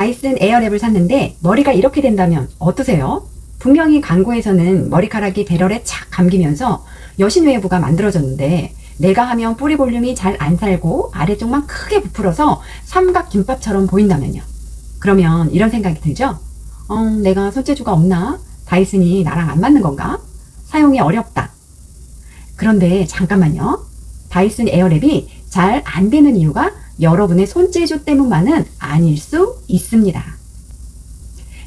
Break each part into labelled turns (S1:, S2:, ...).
S1: 다이슨 에어랩을 샀는데 머리가 이렇게 된다면 어떠세요? 분명히 광고에서는 머리카락이 배럴에 착 감기면서 여신 웨이브가 만들어졌는데 내가 하면 뿌리 볼륨이 잘 안 살고 아래쪽만 크게 부풀어서 삼각 김밥처럼 보인다면요. 그러면 이런 생각이 들죠? 내가 손재주가 없나? 다이슨이 나랑 안 맞는 건가? 사용이 어렵다. 그런데 잠깐만요. 다이슨 에어랩이 잘 안 되는 이유가 여러분의 손재주 때문만은 아닐 수 있습니다.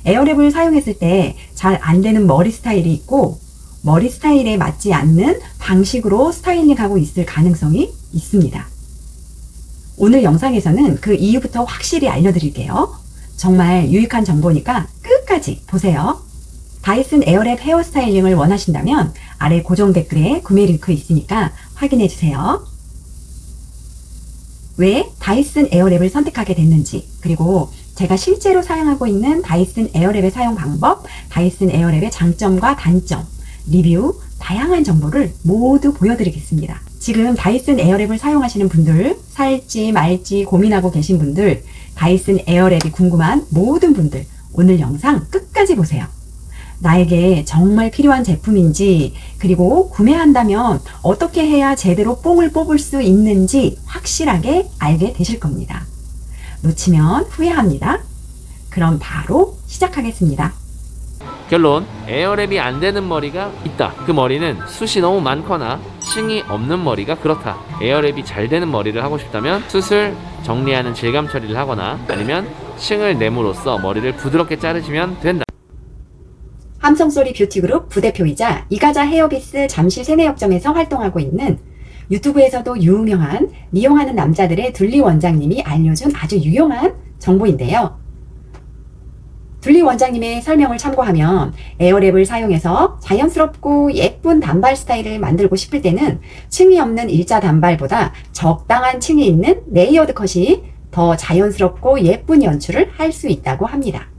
S1: 에어랩을 사용했을 때 잘 안 되는 머리 스타일이 있고 머리 스타일에 맞지 않는 방식으로 스타일링하고 있을 가능성이 있습니다. 오늘 영상에서는 그 이유부터 확실히 알려드릴게요. 정말 유익한 정보니까 끝까지 보세요. 다이슨 에어랩 헤어 스타일링을 원하신다면 아래 고정 댓글에 구매 링크 있으니까 확인해주세요. 왜 다이슨 에어랩을 선택하게 됐는지, 그리고 제가 실제로 사용하고 있는 다이슨 에어랩의 사용 방법, 다이슨 에어랩의 장점과 단점, 리뷰, 다양한 정보를 모두 보여드리겠습니다. 지금 다이슨 에어랩을 사용하시는 분들, 살지 말지 고민하고 계신 분들, 다이슨 에어랩이 궁금한 모든 분들, 오늘 영상 끝까지 보세요. 나에게 정말 필요한 제품인지, 그리고 구매한다면 어떻게 해야 제대로 뽕을 뽑을 수 있는지 확실하게 알게 되실 겁니다. 놓치면 후회합니다. 그럼 바로 시작하겠습니다.
S2: 결론, 에어랩이 안 되는 머리가 있다. 그 머리는 숱이 너무 많거나 층이 없는 머리가 그렇다. 에어랩이 잘 되는 머리를 하고 싶다면 숱을 정리하는 질감 처리를 하거나 아니면 층을 내므로써 머리를 부드럽게 자르시면 된다.
S1: 함성소리 뷰티그룹 부대표이자 이가자 헤어비스 잠실 세내역점에서 활동하고 있는 유튜브에서도 유명한 미용하는 남자들의 둘리 원장님이 알려준 아주 유용한 정보인데요. 둘리 원장님의 설명을 참고하면 에어랩을 사용해서 자연스럽고 예쁜 단발 스타일을 만들고 싶을 때는 층이 없는 일자 단발보다 적당한 층이 있는 레이어드 컷이 더 자연스럽고 예쁜 연출을 할 수 있다고 합니다.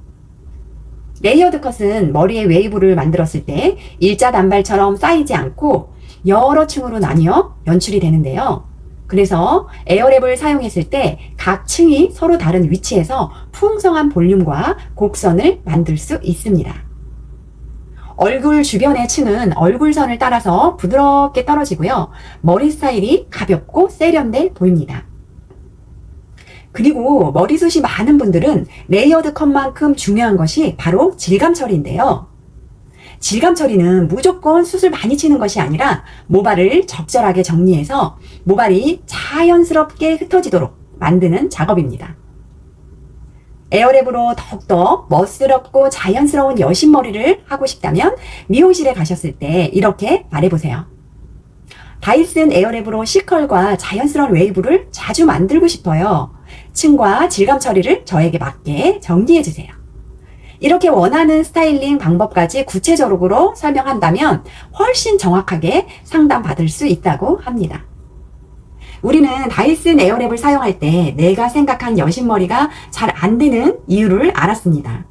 S1: 레이어드 컷은 머리에 웨이브를 만들었을 때 일자 단발처럼 쌓이지 않고 여러 층으로 나뉘어 연출이 되는데요. 그래서 에어랩을 사용했을 때 각 층이 서로 다른 위치에서 풍성한 볼륨과 곡선을 만들 수 있습니다. 얼굴 주변의 층은 얼굴선을 따라서 부드럽게 떨어지고요. 머리 스타일이 가볍고 세련돼 보입니다. 그리고 머리숱이 많은 분들은 레이어드 컷만큼 중요한 것이 바로 질감 처리인데요. 질감 처리는 무조건 숱을 많이 치는 것이 아니라 모발을 적절하게 정리해서 모발이 자연스럽게 흩어지도록 만드는 작업입니다. 에어랩으로 더욱더 멋스럽고 자연스러운 여신머리를 하고 싶다면 미용실에 가셨을 때 이렇게 말해보세요. 다이슨 에어랩으로 C컬과 자연스러운 웨이브를 자주 만들고 싶어요. 층과 질감 처리를 저에게 맞게 정리해주세요. 이렇게 원하는 스타일링 방법까지 구체적으로 설명한다면 훨씬 정확하게 상담받을 수 있다고 합니다. 우리는 다이슨 에어랩을 사용할 때 내가 생각한 여신머리가 잘 안 되는 이유를 알았습니다.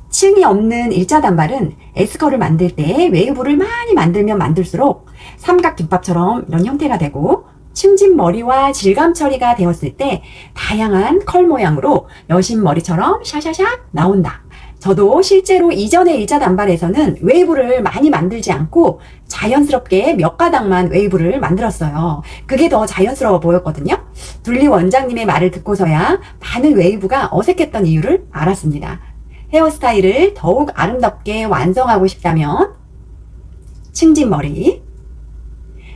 S1: 층이 없는 일자 단발은 S컬을 만들 때 웨이브를 많이 만들면 만들수록 삼각김밥처럼 이런 형태가 되고 층진 머리와 질감 처리가 되었을 때 다양한 컬 모양으로 여신머리처럼 샤샤샥 나온다. 저도 실제로 이전의 일자 단발에서는 웨이브를 많이 만들지 않고 자연스럽게 몇 가닥만 웨이브를 만들었어요. 그게 더 자연스러워 보였거든요. 둘리 원장님의 말을 듣고서야 많은 웨이브가 어색했던 이유를 알았습니다. 헤어스타일을 더욱 아름답게 완성하고 싶다면 층진 머리,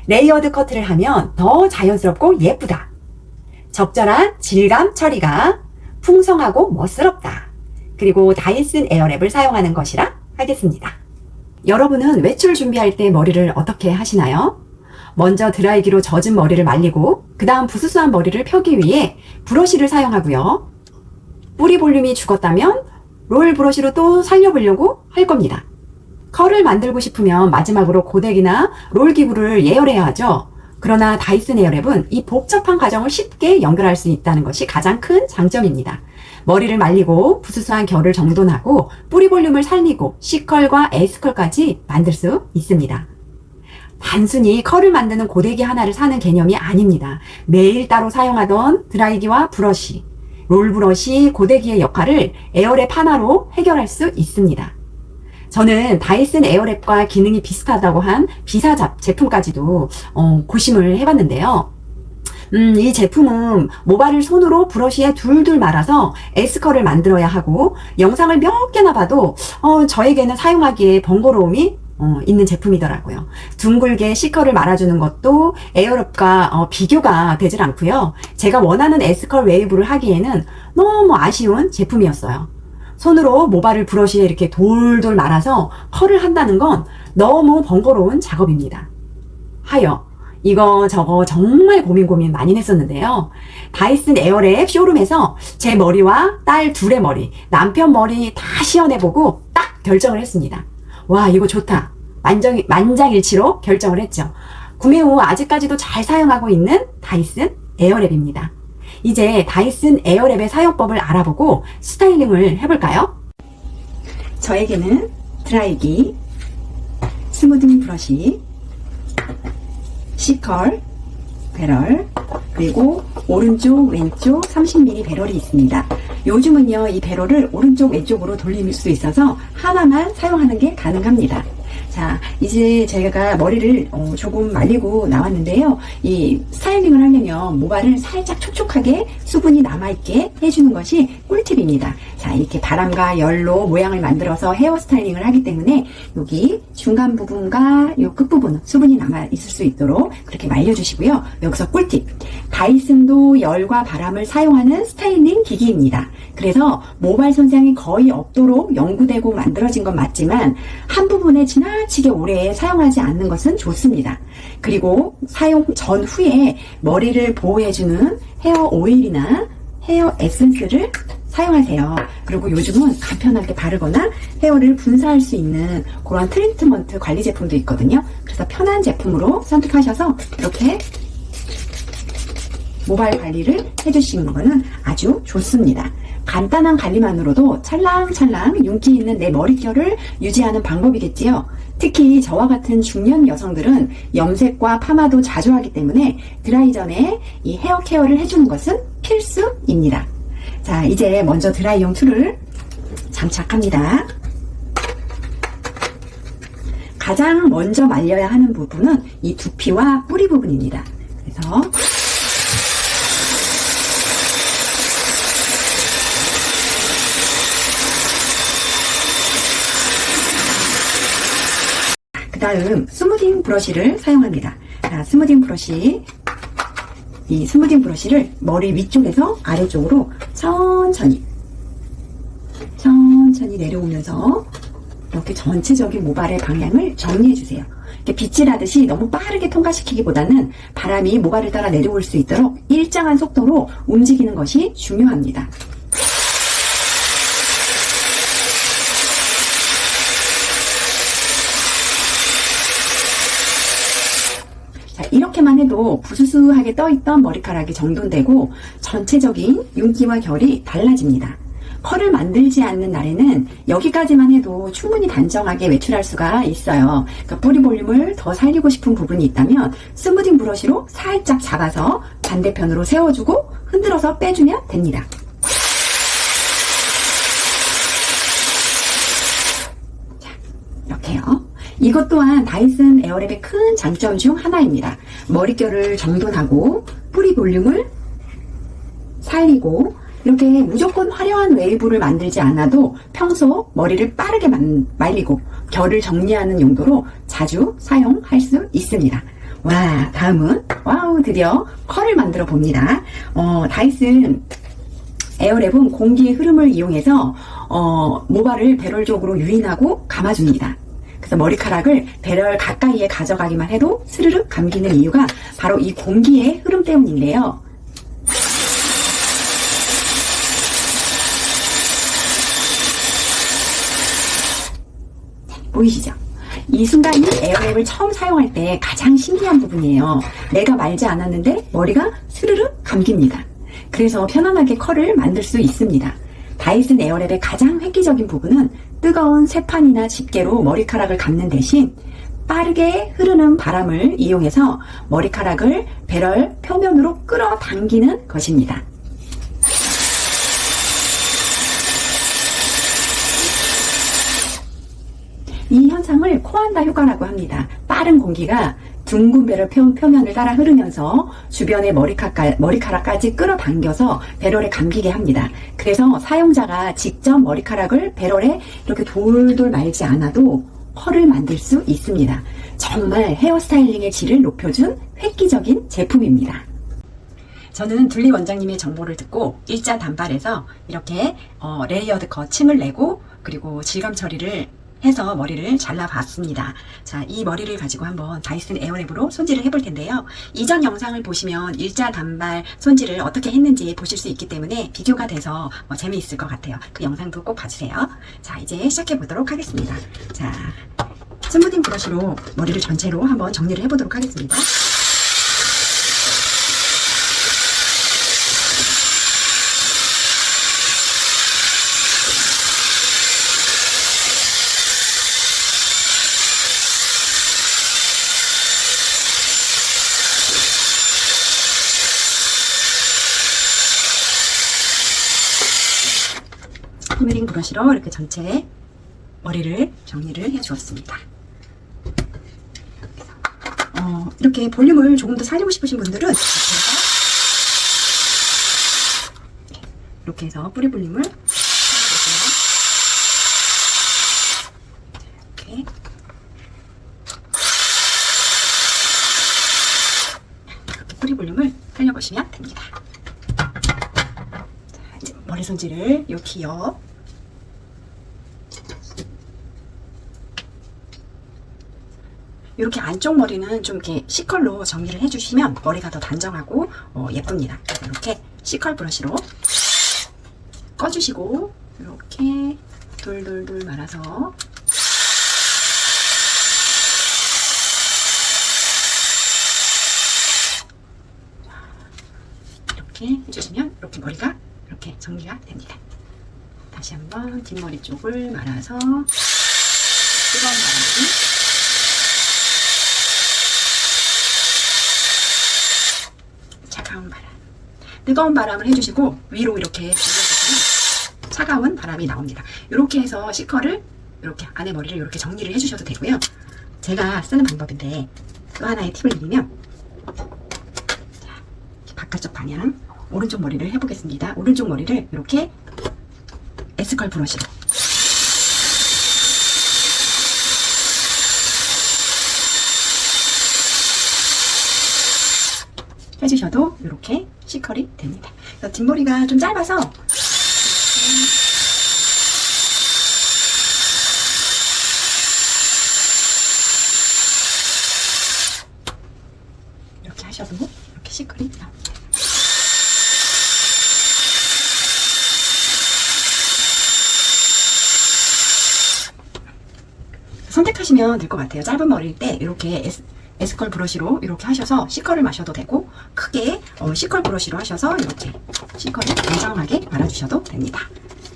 S1: 레이어드 커트를 하면 더 자연스럽고 예쁘다. 적절한 질감 처리가 풍성하고 멋스럽다. 그리고 다이슨 에어랩을 사용하는 것이라 하겠습니다. 여러분은 외출 준비할 때 머리를 어떻게 하시나요? 먼저 드라이기로 젖은 머리를 말리고 그 다음 부스스한 머리를 펴기 위해 브러쉬를 사용하고요. 뿌리 볼륨이 죽었다면 롤 브러쉬로 또 살려보려고 할 겁니다. 컬을 만들고 싶으면 마지막으로 고데기나 롤 기구를 예열해야 하죠. 그러나 다이슨 에어랩은 이 복잡한 과정을 쉽게 연결할 수 있다는 것이 가장 큰 장점입니다. 머리를 말리고 부스스한 결을 정돈하고 뿌리 볼륨을 살리고 C컬과 S컬까지 만들 수 있습니다. 단순히 컬을 만드는 고데기 하나를 사는 개념이 아닙니다. 매일 따로 사용하던 드라이기와 브러쉬, 롤브러시, 고데기의 역할을 에어랩 하나로 해결할 수 있습니다. 저는 다이슨 에어랩과 기능이 비슷하다고 한 비사 제품까지도 고심을 해봤는데요. 이 제품은 모발을 손으로 브러쉬에 둘둘 말아서 S컬을 만들어야 하고 영상을 몇 개나 봐도 저에게는 사용하기에 번거로움이 있는 제품이더라고요. 둥글게 C컬을 말아주는 것도 에어랩과 비교가 되질 않고요. 제가 원하는 S컬 웨이브를 하기에는 너무 아쉬운 제품이었어요. 손으로 모발을 브러쉬에 이렇게 돌돌 말아서 컬을 한다는 건 너무 번거로운 작업입니다. 하여 이거 저거 정말 고민 많이 했었는데요. 다이슨 에어랩 쇼룸에서 제 머리와 딸 둘의 머리, 남편 머리 다 시연해보고 딱 결정을 했습니다. 와, 이거 좋다. 만장일치로 결정을 했죠. 구매 후 아직까지도 잘 사용하고 있는 다이슨 에어랩입니다. 이제 다이슨 에어랩의 사용법을 알아보고 스타일링을 해볼까요? 저에게는 드라이기, 스무딩 브러쉬, C컬, 배럴, 그리고 오른쪽, 왼쪽 30mm 배럴이 있습니다. 요즘은요, 이 배럴을 오른쪽, 왼쪽으로 돌릴 수 있어서 하나만 사용하는 게 가능합니다. 자, 이제 제가 머리를 조금 말리고 나왔는데요. 이 스타일링을 하려면 모발을 살짝 촉촉하게 수분이 남아있게 해주는 것이 꿀팁입니다. 자, 이렇게 바람과 열로 모양을 만들어서 헤어 스타일링을 하기 때문에 여기 중간 부분과 이 끝부분 수분이 남아있을 수 있도록 그렇게 말려주시고요. 여기서 꿀팁. 다이슨도 열과 바람을 사용하는 스타일링 기기입니다. 그래서 모발 손상이 거의 없도록 연구되고 만들어진 건 맞지만 한 부분에 지나치게 오래 사용하지 않는 것은 좋습니다. 그리고 사용 전후에 머리를 보호해주는 헤어 오일이나 헤어 에센스를 사용하세요. 그리고 요즘은 간편하게 바르거나 헤어를 분사할 수 있는 그런 트리트먼트 관리 제품도 있거든요. 그래서 편한 제품으로 선택하셔서 이렇게 모발 관리를 해주시는 거는 아주 좋습니다. 간단한 관리만으로도 찰랑찰랑 윤기 있는 내 머릿결을 유지하는 방법이겠지요. 특히 저와 같은 중년 여성들은 염색과 파마도 자주 하기 때문에 드라이 전에 이 헤어 케어를 해주는 것은 필수입니다. 자, 이제 먼저 드라이용 툴을 장착합니다. 가장 먼저 말려야 하는 부분은 이 두피와 뿌리 부분입니다. 그래서 그 다음 스무딩 브러쉬를 사용합니다. 자, 스무딩 브러쉬, 이 스무딩 브러쉬를 머리 위쪽에서 아래쪽으로 천천히 내려오면서 이렇게 전체적인 모발의 방향을 정리해주세요. 이렇게 빗질하듯이 너무 빠르게 통과시키기보다는 바람이 모발을 따라 내려올 수 있도록 일정한 속도로 움직이는 것이 중요합니다. 자, 이렇게만 해도 부스스하게 떠있던 머리카락이 정돈되고 전체적인 윤기와 결이 달라집니다. 컬을 만들지 않는 날에는 여기까지만 해도 충분히 단정하게 외출할 수가 있어요. 그러니까 뿌리 볼륨을 더 살리고 싶은 부분이 있다면 스무딩 브러쉬로 살짝 잡아서 반대편으로 세워주고 흔들어서 빼주면 됩니다. 자, 이렇게요. 이것 또한 다이슨 에어랩의 큰 장점 중 하나입니다. 머릿결을 정돈하고 뿌리 볼륨을 살리고 이렇게 무조건 화려한 웨이브를 만들지 않아도 평소 머리를 빠르게 말리고 결을 정리하는 용도로 자주 사용할 수 있습니다. 와, 다음은 와우, 드디어 컬을 만들어 봅니다. 다이슨 에어랩은 공기의 흐름을 이용해서 모발을 배럴적으로 유인하고 감아줍니다. 그래서 머리카락을 배럴 가까이에 가져가기만 해도 스르륵 감기는 이유가 바로 이 공기의 흐름 때문인데요. 보이시죠? 이 순간이 에어랩을 처음 사용할 때 가장 신기한 부분이에요. 내가 말지 않았는데 머리가 스르륵 감깁니다. 그래서 편안하게 컬을 만들 수 있습니다. 다이슨 에어랩의 가장 획기적인 부분은 뜨거운 세판이나 집게로 머리카락을 감는 대신 빠르게 흐르는 바람을 이용해서 머리카락을 배럴 표면으로 끌어당기는 것입니다.
S3: 현상을 코안다 효과라고 합니다. 빠른 공기가 둥근 배럴 표면을 따라 흐르면서 주변의 머리카락까지 끌어당겨서 배럴에 감기게 합니다. 그래서 사용자가 직접 머리카락을 배럴에 이렇게 돌돌 말지 않아도 컬을 만들 수 있습니다. 정말 헤어스타일링의 질을 높여준 획기적인 제품입니다. 저는 둘리 원장님의 정보를 듣고 일자 단발에서 이렇게 레이어드 컷 층을 내고 그리고 질감 처리를 해서 머리를 잘라봤습니다. 자, 이 머리를 가지고 한번 다이슨 에어랩으로 손질을 해볼 텐데요. 이전 영상을 보시면 일자 단발 손질을 어떻게 했는지 보실 수 있기 때문에 비교가 돼서 재미있을 것 같아요. 그 영상도 꼭 봐주세요. 자, 이제 시작해 보도록 하겠습니다. 자, 스무딩 브러쉬로 머리를 전체로 한번 정리를 해보도록 하겠습니다. 스무딩 브러쉬로 이렇게 전체 머리를 정리를 해 주었습니다. 이렇게 볼륨을 조금 더 살리고 싶으신 분들은 이렇게 해서 뿌리 볼륨을 이렇게 뿌리 볼륨을 살려보시면 됩니다. 자, 이제 머리 손질을 이렇게 이렇게 안쪽 머리는 좀 이렇게 C컬로 정리를 해주시면 머리가 더 단정하고 예쁩니다. 이렇게 C컬 브러쉬로 꺼주시고 이렇게 돌돌돌 말아서 이렇게 해주시면 이렇게 머리가 이렇게 정리가 됩니다. 다시 한번 뒷머리 쪽을 말아서 뜨거운 바람이 뜨거운 바람을 해주시고 위로 이렇게 돌려주시면 차가운 바람이 나옵니다. 이렇게 해서 C컬을 이렇게 안에 머리를 이렇게 정리를 해주셔도 되고요. 제가 쓰는 방법인데 또 하나의 팁을 드리면 자, 바깥쪽 방향 오른쪽 머리를 해보겠습니다. 오른쪽 머리를 이렇게 S컬 브러쉬로 해주셔도 이렇게 C컬이 됩니다. 뒷머리가 좀 짧아서 이렇게 하셔도 이렇게 C컬이 나옵니다. 선택하시면 될 것 같아요. 짧은 머리일 때 이렇게 S컬 브러쉬로 이렇게 하셔서 C컬을 마셔도 되고 크게 C컬 브러쉬로 하셔서 이렇게 C컬을 단정하게 말아주셔도 됩니다.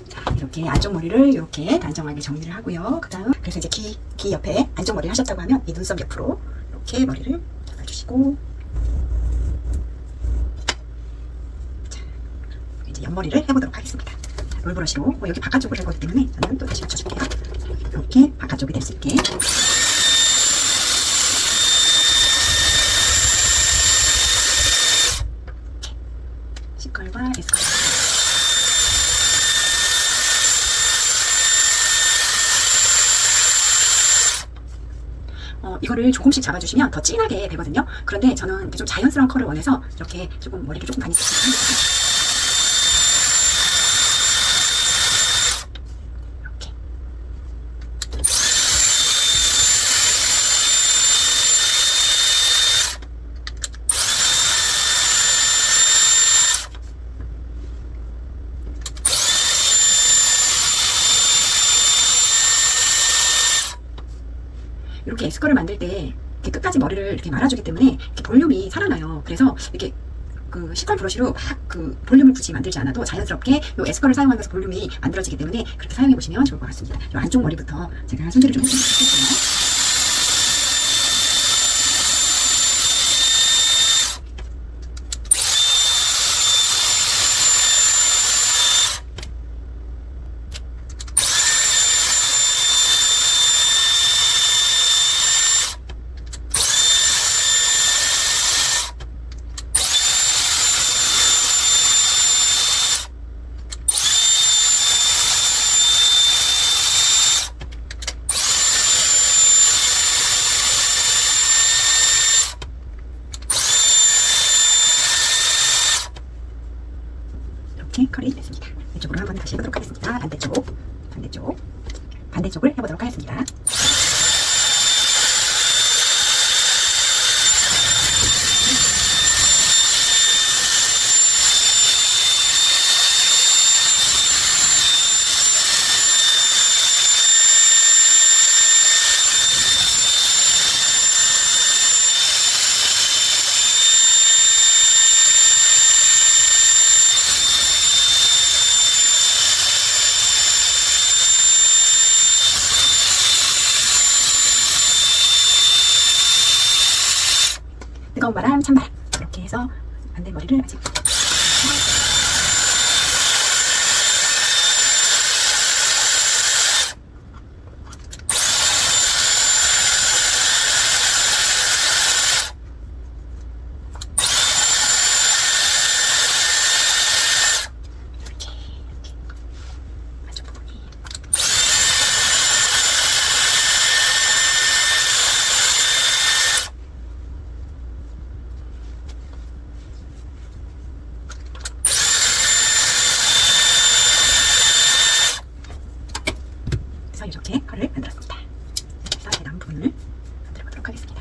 S3: 자, 이렇게 안쪽 머리를 이렇게 단정하게 정리를 하고요. 그 다음 그래서 이제 귀 옆에 안쪽 머리를 하셨다고 하면 이 눈썹 옆으로 이렇게 머리를 잡아주시고 자, 이제 옆머리를 해보도록 하겠습니다. 자, 롤브러쉬로 여기 바깥쪽을 할 거기 때문에 저는 또 다시 맞춰줄게요. 이렇게 바깥쪽이 될 수 있게 C컬과 S컬 이거를 조금씩 잡아주시면 더 진하게 되거든요. 그런데 저는 좀 자연스러운 컬을 원해서 이렇게 조금 머리를 조금 많이 잡아주세요. 이렇게 S컬을 만들 때 이렇게 끝까지 머리를 이렇게 말아주기 때문에 이렇게 볼륨이 살아나요. 그래서 이렇게 그 C컬 브러쉬로 막 그 볼륨을 굳이 만들지 않아도 자연스럽게 요 S컬을 사용하면서 볼륨이 만들어지기 때문에 그렇게 사용해 보시면 좋을 것 같습니다. 요 안쪽 머리부터 제가 손질을 좀 해볼게요. 다시 해보도록 하겠습니다. 반대쪽을 해보도록 하겠습니다. 뜨거운 바람, 찬바람 이렇게 해서 반대 머리를 아직 안쪽 부분이 그래서 이렇게 컬을 만들었습니다. 그래서 이제 남은 부분을 만들어 보도록 하겠습니다.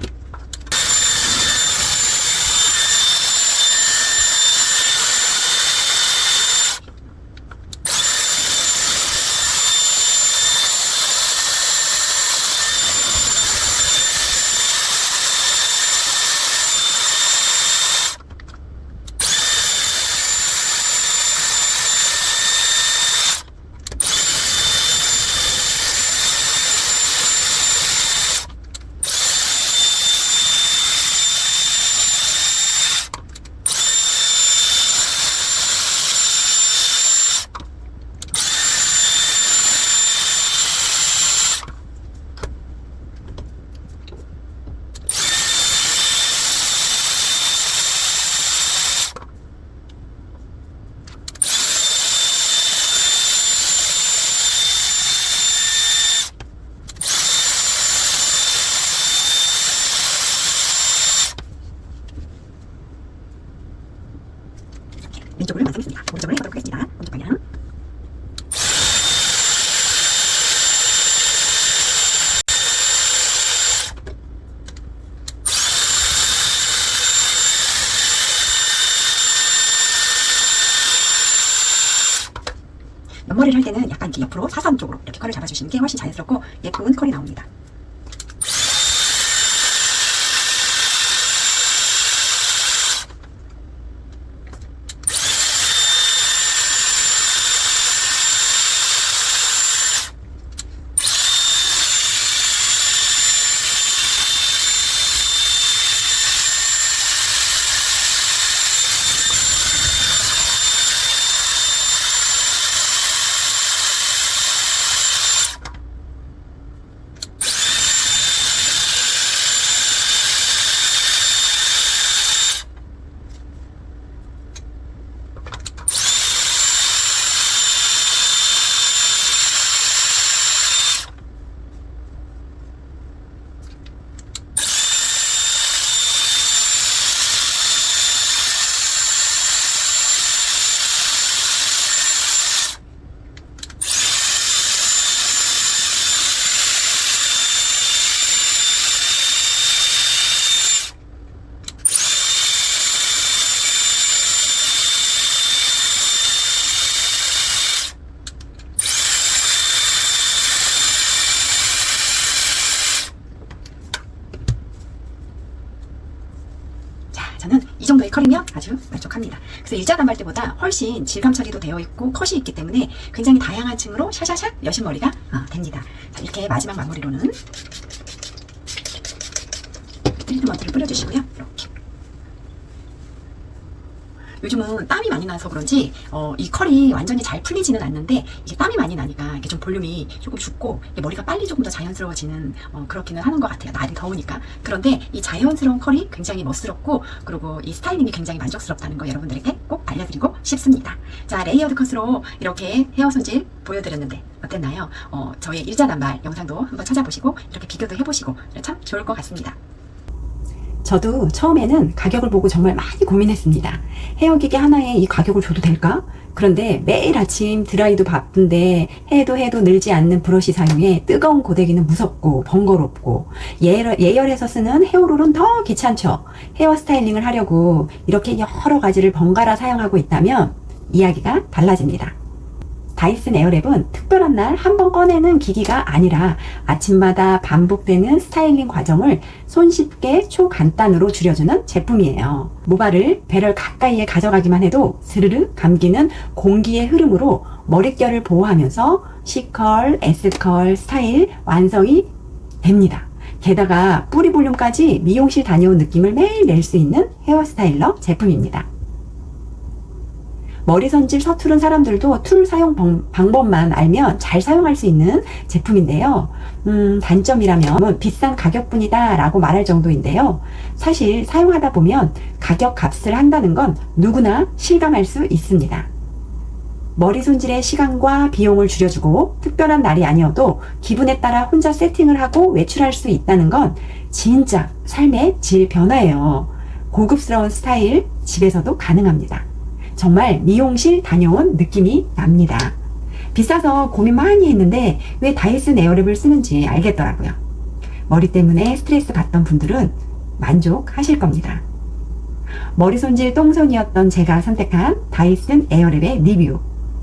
S3: 왼쪽을 완성했습니다. 오른쪽을 해보도록 하겠습니다. 오른쪽 방향. 옆머리를 할 때는 약간 이렇게 옆으로 사선 쪽으로 이렇게 컬을 잡아주시는 게 훨씬 자연스럽고 예쁜 컬이 나옵니다. 저는 이 정도의 컬이면 아주 만족합니다. 그래서 일자 단발 때보다 훨씬 질감 처리도 되어 있고 컷이 있기 때문에 굉장히 다양한 층으로 샤샤샥 여신머리가 됩니다. 자, 이렇게 마지막 마무리로는 트리트먼트를 뿌려주시고요. 이렇게. 요즘은 땀이 많이 나서 그런지 이 컬이 완전히 잘 풀리지는 않는데 이게 땀이 많이 나니까 이게 좀 볼륨이 조금 죽고 머리가 빨리 조금 더 자연스러워지는 그렇기는 하는 것 같아요. 날이 더우니까. 그런데 이 자연스러운 컬이 굉장히 멋스럽고 그리고 이 스타일링이 굉장히 만족스럽다는 거 여러분들에게 꼭 알려드리고 싶습니다. 자, 레이어드 컷으로 이렇게 헤어 손질 보여드렸는데 어땠나요? 저의 일자 단발 영상도 한번 찾아보시고 이렇게 비교도 해보시고 참 좋을 것 같습니다.
S1: 저도 처음에는 가격을 보고 정말 많이 고민했습니다. 헤어기계 하나에 이 가격을 줘도 될까? 그런데 매일 아침 드라이도 바쁜데 해도 늘지 않는 브러쉬 사용에 뜨거운 고데기는 무섭고 번거롭고 예열해서 쓰는 헤어롤은 더 귀찮죠. 헤어 스타일링을 하려고 이렇게 여러 가지를 번갈아 사용하고 있다면 이야기가 달라집니다. 다이슨 에어랩은 특별한 날 한 번 꺼내는 기기가 아니라 아침마다 반복되는 스타일링 과정을 손쉽게 초간단으로 줄여주는 제품이에요. 모발을 배럴 가까이에 가져가기만 해도 스르르 감기는 공기의 흐름으로 머릿결을 보호하면서 C컬, S컬 스타일 완성이 됩니다. 게다가 뿌리 볼륨까지 미용실 다녀온 느낌을 매일 낼 수 있는 헤어스타일러 제품입니다. 머리 손질 서투른 사람들도 툴 사용 방법만 알면 잘 사용할 수 있는 제품인데요. 단점이라면 비싼 가격뿐이다 라고 말할 정도인데요. 사실 사용하다 보면 가격 값을 한다는 건 누구나 실감할 수 있습니다. 머리 손질의 시간과 비용을 줄여주고 특별한 날이 아니어도 기분에 따라 혼자 세팅을 하고 외출할 수 있다는 건 진짜 삶의 질 변화예요. 고급스러운 스타일 집에서도 가능합니다. 정말 미용실 다녀온 느낌이 납니다. 비싸서 고민 많이 했는데 왜 다이슨 에어랩을 쓰는지 알겠더라고요. 머리 때문에 스트레스 받던 분들은 만족하실 겁니다. 머리 손질 똥손이었던 제가 선택한 다이슨 에어랩의 리뷰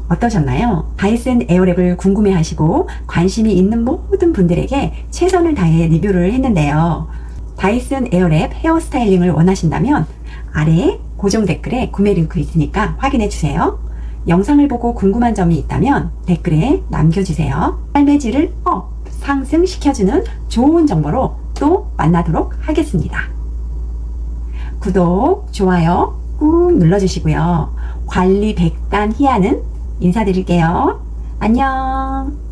S1: 어떠셨나요? 다이슨 에어랩을 궁금해하시고 관심이 있는 모든 분들에게 최선을 다해 리뷰를 했는데요. 다이슨 에어랩 헤어 스타일링을 원하신다면 아래에 고정 댓글에 구매 링크 있으니까 확인해 주세요. 영상을 보고 궁금한 점이 있다면 댓글에 남겨주세요. 삶의 질을 상승시켜주는 좋은 정보로 또 만나도록 하겠습니다. 구독, 좋아요 꾹 눌러주시고요. 관리 100단 희아는 인사드릴게요. 안녕.